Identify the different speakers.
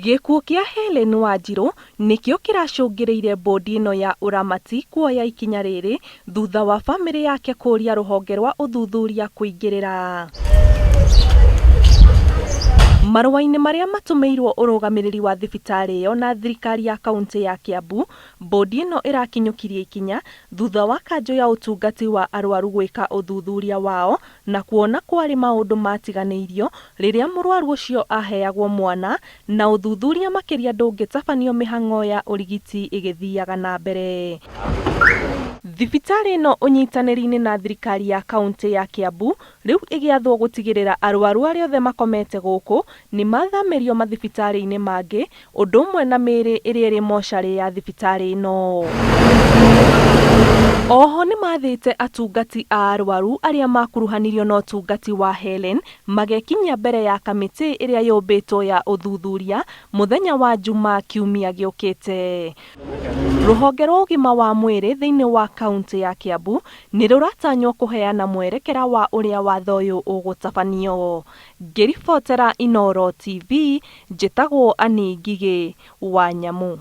Speaker 1: Gikuo kia Helen Wanjiru nikio kiracungiriire Mbundi ino ya uramati kuoya ikinya riri thutha wa family yake kuria ruhonge rwa uthuthuria kuingirira. Marua-ini maria matumirwo urugamiriri wa thibitari iyo na thirikari ya kaunti ya Kiambu, Mbundi ino irakinyukirie ikinya thutha wa kanjo ya utungati wa arwaru gwika uthuthuria wao na kuona kwari maundu matiganeirio riria murwaru ucio aheagwo mwana na uthuthuria makiria ndungitabanio mihango ya urigiti igithiaga na mbere. Thibitari ino unyitaniri-ini na thirikari ya kaunti ya Kiambu riu igiathwo gutigirira arwaru aria othe makomete guku ni mathamirio mathibitari-ini mangi undu umwe na miiri iria iri mochari ya thibitari ino. Oho ni mathite atungati a arwaru aria makuruhanirio na utungati wa Helen magekinya mbere ya kamiti iria yumbitwo ya uthuthuria muthenya wa Juma kiumia giukite. Ruhonge rwa ugima wa mwiri thiini wa kaunti ya Kiambu ni ruratanywo kuheana mwerekera wa uria watho uyu ugutabanio. Ngiribotera Inooro TV, njitagwo Ani Ngigi wa Nyamu.